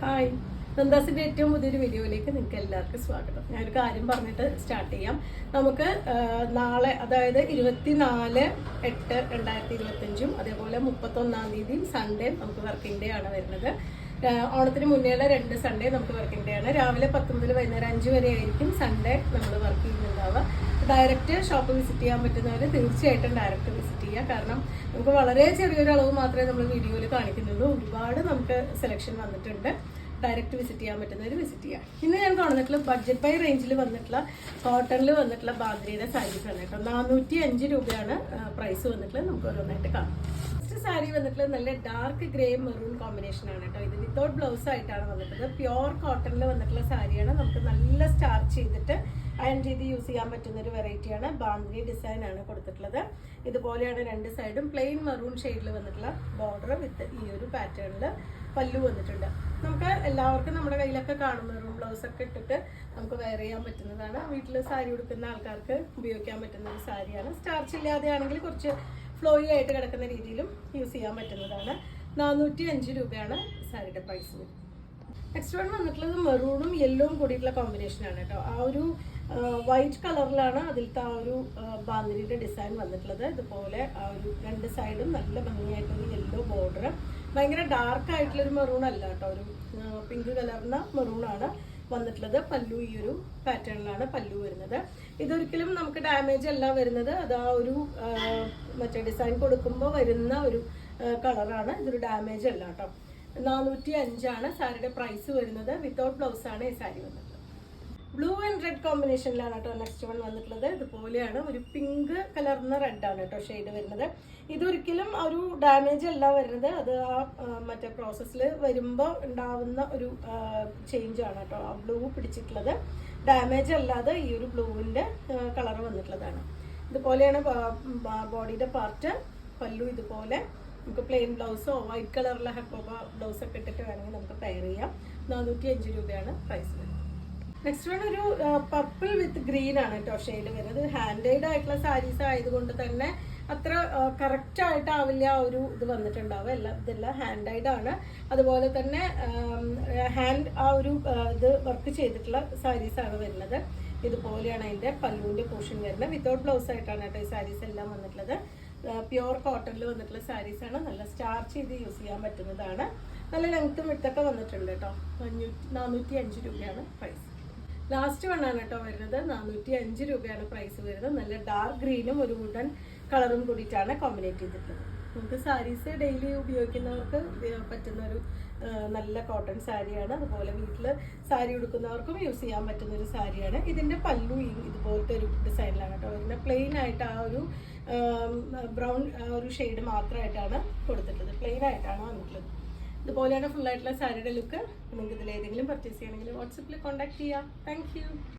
Hi, നന്ദാസിന്റെ ഏറ്റവും പുതിയൊരു വീഡിയോയിലേക്ക് നിങ്ങൾക്ക് എല്ലാവർക്കും സ്വാഗതം. ഞാനൊരു കാര്യം പറഞ്ഞിട്ട് സ്റ്റാർട്ട് ചെയ്യാം. നമുക്ക് നാളെ, അതായത് 24/8/2025 അതേപോലെ 31 സൺഡേ നമുക്ക് വർക്കിംഗ് ഡേ ആണ് വരുന്നത്. ഓണത്തിന് മുന്നേയുള്ള 2 സൺഡേ നമുക്ക് വർക്കിംഗ് ഡേ ആണ്. രാവിലെ 10 മുതൽ വൈകുന്നേരം 5 വരെ ആയിരിക്കും സൺഡേ നമ്മൾ വർക്ക് ചെയ്യുന്നുണ്ടാവുക. ഡയറക്റ്റ് ഷോപ്പ് വിസിറ്റ് ചെയ്യാൻ പറ്റുന്നവർ തീർച്ചയായിട്ടും ഡയറക്റ്റ് വിസിറ്റ് ചെയ്യുക. കാരണം നമുക്ക് വളരെ ചെറിയൊരു അളവ് മാത്രമേ നമ്മൾ വീഡിയോയിൽ കാണിക്കുന്നുള്ളൂ. ഒരുപാട് നമുക്ക് സെലക്ഷൻ വന്നിട്ടുണ്ട്. ഡയറക്റ്റ് വിസിറ്റ് ചെയ്യാൻ പറ്റുന്നവർ വിസിറ്റ് ചെയ്യാം. ഇന്ന് ഞാൻ കാണുന്നിട്ടുള്ള ബഡ്ജറ്റ് ബൈ റേഞ്ചിൽ വന്നിട്ടുള്ള കോട്ടണിൽ വന്നിട്ടുള്ള ബാന്ദ്രയുടെ സാരീസ് ആണ് കേട്ടോ. 405 രൂപയാണ് പ്രൈസ് വന്നിട്ടുള്ളത്. നമുക്ക് ഓരോന്നായിട്ട് കാണാം. ഫസ്റ്റ് സാരി വന്നിട്ടുള്ളത് നല്ല ഡാർക്ക് ഗ്രേ മെറൂൺ കോമ്പിനേഷൻ ആണ് കേട്ടോ. ഇത് വിത്തൗട്ട് ബ്ലൗസ് ആയിട്ടാണ് വന്നിട്ടുള്ളത്. പ്യോർ കോട്ടണിൽ വന്നിട്ടുള്ള സാരിയാണ്. നമുക്ക് നല്ല സ്റ്റാർച്ച് ചെയ്തിട്ട് അയൺ ചെയ്ത് യൂസ് ചെയ്യാൻ പറ്റുന്ന ഒരു വെറൈറ്റിയാണ്. ബാന്ദ്രി ഡിസൈൻ ആണ് കൊടുത്തിട്ടുള്ളത്. ഇതുപോലെയാണ് 2 സൈഡും പ്ലെയിൻ മെറൂൺ ഷെയ്ഡിൽ വന്നിട്ടുള്ള ബോർഡർ വിത്ത് ഈ ഒരു പാറ്റേണിൽ പല്ലു വന്നിട്ടുണ്ട്. നമുക്ക് എല്ലാവർക്കും നമ്മുടെ കയ്യിലൊക്കെ കാണും. മെറൂൺ ബ്ലൗസ് ഒക്കെ ഇട്ടിട്ട് നമുക്ക് വെയർ ചെയ്യാൻ പറ്റുന്നതാണ്. വീട്ടിൽ സാരി ഉടുക്കുന്ന ആൾക്കാർക്ക് ഉപയോഗിക്കാൻ പറ്റുന്ന ഒരു സാരിയാണ്. സ്റ്റാർച്ച് ഇല്ലാതെ ആണെങ്കിൽ കുറച്ച് ഫ്ലോയി ആയിട്ട് കിടക്കുന്ന രീതിയിലും യൂസ് ചെയ്യാൻ പറ്റുന്നതാണ്. 405 രൂപയാണ് സാരിയുടെ പ്രൈസ്. നെക്സ്റ്റ് വൺ വന്നിട്ടുള്ളത് മെറൂണും യെല്ലോവും കൂടിയിട്ടുള്ള കോമ്പിനേഷൻ ആണ് കേട്ടോ. ആ ഒരു വൈറ്റ് കളറിലാണ് അതിലത്തെ ആ ഒരു ബാന്ദ്രിയുടെ ഡിസൈൻ വന്നിട്ടുള്ളത്. ഇതുപോലെ ആ ഒരു 2 സൈഡും നല്ല ഭംഗിയായിട്ടൊരു യെല്ലോ ബോർഡർ. ഭയങ്കര ഡാർക്ക് ആയിട്ടുള്ളൊരു മെറൂൺ അല്ല കേട്ടോ, ഒരു പിങ്ക് കളറിന് മെറൂണാണ് വന്നിട്ടുള്ളത്. പല്ലു ഈ ഒരു പാറ്റേണിലാണ് പല്ലു വരുന്നത്. ഇതൊരിക്കലും നമുക്ക് ഡാമേജ് അല്ല വരുന്നത്. അത് ആ ഒരു മറ്റേ ഡിസൈൻ കൊടുക്കുമ്പോൾ വരുന്ന ഒരു കളറാണ്. ഇതൊരു ഡാമേജ് അല്ല കേട്ടോ. 405 ആണ് സാരിയുടെ പ്രൈസ് വരുന്നത്. വിത്തൗട്ട് ബ്ലൗസ് ആണ് ഈ സാരി വന്നിട്ടുള്ളത്. ബ്ലൂ ആൻഡ് റെഡ് കോമ്പിനേഷനിലാണ് കേട്ടോ നെക്സ്റ്റ് വൺ വന്നിട്ടുള്ളത്. ഇതുപോലെയാണ് ഒരു പിങ്ക് കലർന്ന റെഡ് ആണ് കേട്ടോ ഷെയ്ഡ് വരുന്നത്. ഇതൊരിക്കലും ഒരു ഡാമേജ് അല്ല വരുന്നത്. അത് ആ മറ്റേ പ്രോസസ്സിൽ വരുമ്പോൾ ഉണ്ടാവുന്ന ഒരു ചേഞ്ച് ആണ് കേട്ടോ. ആ ബ്ലൂ പിടിച്ചിട്ടുള്ളത് ഡാമേജ് അല്ലാതെ ഈ ഒരു ബ്ലൂവിൻ്റെ കളർ വന്നിട്ടുള്ളതാണ്. ഇതുപോലെയാണ് ബോഡിയുടെ പാർട്ട്. പല്ലു ഇതുപോലെ നമുക്ക് പ്ലെയിൻ ബ്ലൗസോ വൈറ്റ് കളറിലെ ഹക്കോബ ബ്ലൗസൊക്കെ ഇട്ടിട്ട് വേണമെങ്കിൽ നമുക്ക് പെയർ ചെയ്യാം. 405 രൂപയാണ് പ്രൈസ് വരുന്നത്. നെക്സ്റ്റ് വൺ ഒരു പർപ്പിൾ വിത്ത് ഗ്രീൻ ആണ് കേട്ടോ ഷെയ്ഡ് വരുന്നത്. ഹാൻഡ് മെയ്ഡ് ആയിട്ടുള്ള സാരീസ് ആയതുകൊണ്ട് തന്നെ അത്ര കറക്റ്റ് ആയിട്ടാവില്ല ഒരു ഇത് വന്നിട്ടുണ്ടാവുക. ഇതെല്ലാം ഹാൻഡ് മെയ്ഡ് ആണ്. അതുപോലെ തന്നെ ഹാൻഡ് ആ ഒരു ഇത് വർക്ക് ചെയ്തിട്ടുള്ള സാരീസ് ആണ് വരുന്നത്. ഇതുപോലെയാണ് അതിൻ്റെ പല്ലുവിൻ്റെ പോർഷൻ വരുന്നത്. വിത്തൗട്ട് ബ്ലൗസ് ആയിട്ടാണ് കേട്ടോ ഈ സാരീസ് എല്ലാം വന്നിട്ടുള്ളത്. പ്യുവർ കോട്ടണിൽ വന്നിട്ടുള്ള സാരീസാണ്. നല്ല സ്റ്റാർച്ച് ചെയ്ത് യൂസ് ചെയ്യാൻ പറ്റുന്നതാണ്. നല്ല ലെങ്ത്തും വിത്തൊക്കെ വന്നിട്ടുണ്ട് കേട്ടോ. 405 രൂപയാണ് പ്രൈസ്. ലാസ്റ്റ് വണ്ണാണ് കേട്ടോ വരുന്നത്. 405 രൂപയാണ് പ്രൈസ് വരുന്നത്. നല്ല ഡാർക്ക് ഗ്രീനും ഒരു വുഡൻ കളറും കൂടിയിട്ടാണ് കോമ്പിനേറ്റ് ചെയ്തിട്ടുള്ളത്. നമുക്ക് സാരീസ് ഡെയിലി ഉപയോഗിക്കുന്നവർക്ക് പറ്റുന്ന ഒരു നല്ല കോട്ടൺ സാരിയാണ്. അതുപോലെ വീട്ടിൽ സാരി ഉടുക്കുന്നവർക്കും യൂസ് ചെയ്യാൻ പറ്റുന്ന ഒരു സാരിയാണ്. ഇതിൻ്റെ പല്ലു ഇതുപോലത്തെ ഒരു ഡിസൈനിലാണ് കേട്ടോ. ഇതിൻ്റെ പ്ലെയിൻ ആയിട്ട് ആ ഒരു ബ്രൗൺ ഒരു ഷെയ്ഡ് മാത്രമായിട്ടാണ് കൊടുത്തിട്ടുള്ളത്. പ്ലെയിൻ ആയിട്ടാണ് വന്നിട്ടുള്ളത്. ഇതുപോലെയാണ് ഫുള്ളായിട്ടുള്ള സാരിയുടെ ലുക്ക്. നിങ്ങൾക്ക് ഇതിലേതെങ്കിലും പർച്ചേസ് ചെയ്യണമെങ്കിൽ വാട്സപ്പിൽ കോൺടാക്ട് ചെയ്യാം. Thank you.